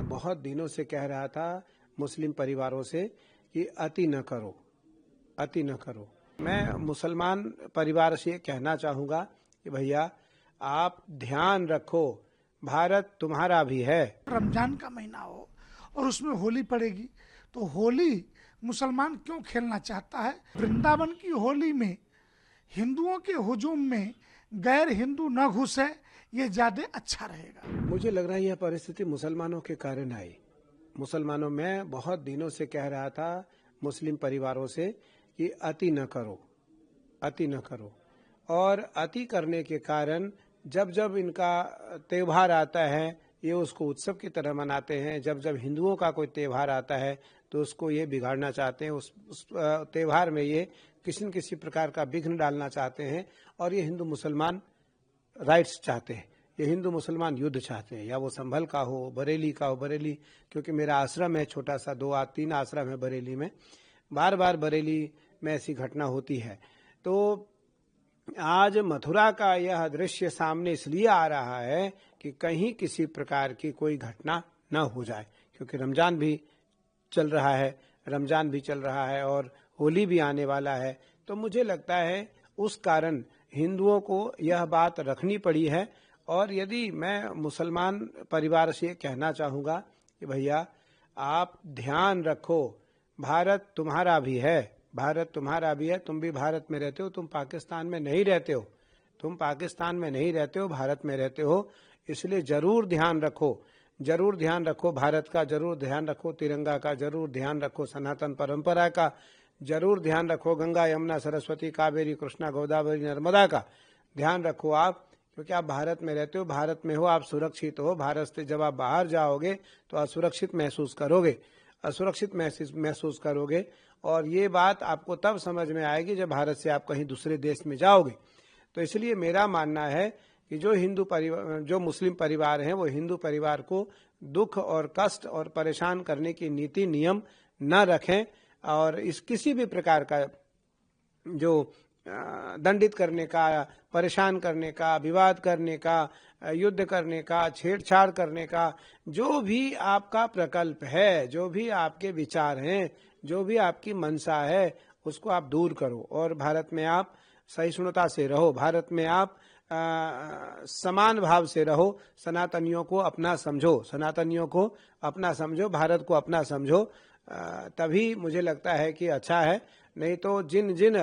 मैं बहुत दिनों से कह रहा था मुस्लिम परिवारों से कि अति न करो, अति न करो। मैं मुसलमान परिवार से कहना चाहूँगा कि भैया आप ध्यान रखो, भारत तुम्हारा भी है। रमजान का महीना हो और उसमें होली पड़ेगी, तो होली मुसलमान क्यों खेलना चाहता है? वृंदावन की होली में हिंदुओं के हुजूम में गैर हिंदू न घुसे, ये ज्यादा अच्छा रहेगा। मुझे लग रहा है यह परिस्थिति मुसलमानों के कारण आई। मुसलमानों में बहुत दिनों से कह रहा था मुस्लिम परिवारों से कि अति न करो, अति न करो। और अति करने के कारण जब जब इनका त्यौहार आता है ये उसको उत्सव की तरह मनाते हैं। जब जब हिंदुओं का कोई त्यौहार आता है तो उसको ये बिगाड़ना चाहते हैं, उस त्यौहार में ये किसी न किसी प्रकार का विघ्न डालना चाहते हैं। और ये हिंदू मुसलमान राइट्स चाहते हैं, ये हिंदू मुसलमान युद्ध चाहते हैं, या वो संभल का हो, बरेली का हो। बरेली क्योंकि मेरा आश्रम है छोटा सा, 2-3 आश्रम है बरेली में, बार बार बरेली में ऐसी घटना होती है। तो आज मथुरा का यह दृश्य सामने इसलिए आ रहा है कि कहीं किसी प्रकार की कोई घटना न हो जाए, क्योंकि रमजान भी चल रहा है और होली भी आने वाला है। तो मुझे लगता है उस कारण हिंदुओं को यह बात रखनी पड़ी है। और यदि मैं मुसलमान परिवार से कहना चाहूँगा कि भैया आप ध्यान रखो, भारत तुम्हारा भी है, भारत तुम्हारा भी है। तुम भी भारत में रहते हो, तुम पाकिस्तान में नहीं रहते हो, तुम पाकिस्तान में नहीं रहते हो, भारत में रहते हो। इसलिए जरूर ध्यान रखो, जरूर ध्यान रखो भारत का, जरूर ध्यान रखो तिरंगा का, जरूर ध्यान रखो सनातन परंपरा का, जरूर ध्यान रखो गंगा यमुना सरस्वती कावेरी कृष्णा गोदावरी नर्मदा का ध्यान रखो आप। क्योंकि आप भारत में रहते हो, भारत में हो, आप सुरक्षित हो। भारत से जब आप बाहर जाओगे तो असुरक्षित महसूस करोगे, असुरक्षित महसूस करोगे। और ये बात आपको तब समझ में आएगी जब भारत से आप कहीं दूसरे देश में जाओगे। तो इसलिए मेरा मानना है कि जो मुस्लिम परिवार हैं वो हिंदू परिवार को दुख और कष्ट और परेशान करने की नीति नियम न रखें। और इस किसी भी प्रकार का जो दंडित करने का, परेशान करने का, विवाद करने का, युद्ध करने का, छेड़छाड़ करने का, जो भी आपका प्रकल्प है, जो भी आपके विचार हैं, जो भी आपकी मंशा है, उसको आप दूर करो। और भारत में आप सहिष्णुता से रहो, भारत में आप समान भाव से रहो। सनातनियों को अपना समझो, सनातनियों को अपना समझो, भारत को अपना समझो। तभी मुझे लगता है कि अच्छा है। नहीं तो जिन जिन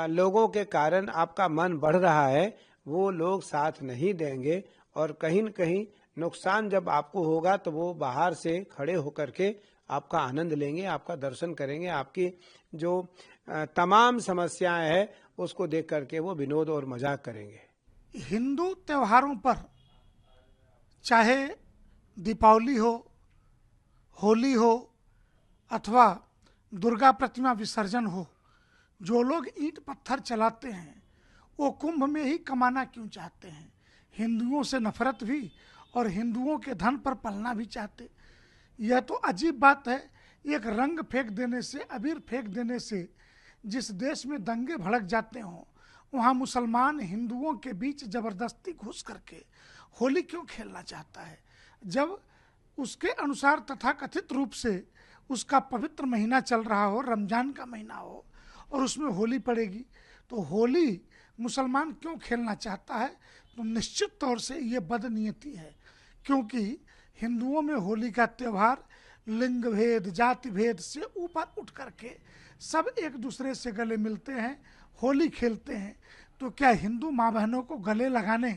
लोगों के कारण आपका मन बढ़ रहा है वो लोग साथ नहीं देंगे। और कहीं न कहीं नुकसान जब आपको होगा तो वो बाहर से खड़े होकर के आपका आनंद लेंगे, आपका दर्शन करेंगे, आपकी जो तमाम समस्याएं हैं उसको देख करके वो विनोद और मजाक करेंगे। हिंदू त्योहारों पर चाहे दीपावली हो, होली हो अथवा दुर्गा प्रतिमा विसर्जन हो, जो लोग ईंट पत्थर चलाते हैं वो कुंभ में ही कमाना क्यों चाहते हैं? हिंदुओं से नफरत भी और हिंदुओं के धन पर पलना भी चाहते। यह तो अजीब बात है। एक रंग फेंक देने से, अबीर फेंक देने से जिस देश में दंगे भड़क जाते हों, वहाँ मुसलमान हिंदुओं के बीच जबरदस्ती घुस करके होली क्यों खेलना चाहता है? जब उसके अनुसार तथाकथित रूप से उसका पवित्र महीना चल रहा हो, रमजान का महीना हो, और उसमें होली पड़ेगी, तो होली मुसलमान क्यों खेलना चाहता है? तो निश्चित तौर से ये बदनीयती है। क्योंकि हिंदुओं में होली का त्यौहार लिंग भेद, जाति भेद से ऊपर उठ करके सब एक दूसरे से गले मिलते हैं, होली खेलते हैं। तो क्या हिंदू माँ बहनों को गले लगाने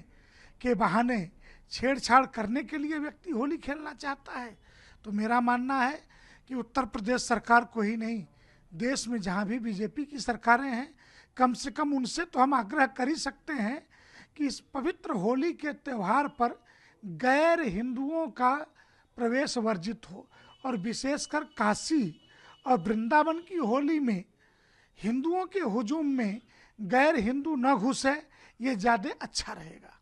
के बहाने छेड़छाड़ करने के लिए व्यक्ति होली खेलना चाहता है? तो मेरा मानना है कि उत्तर प्रदेश सरकार को ही नहीं, देश में जहाँ भी बीजेपी की सरकारें हैं, कम से कम उनसे तो हम आग्रह कर ही सकते हैं कि इस पवित्र होली के त्यौहार पर गैर हिंदुओं का प्रवेश वर्जित हो। और विशेषकर काशी और वृंदावन की होली में हिंदुओं के हुजूम में गैर हिंदू न घुसे, ये ज़्यादा अच्छा रहेगा।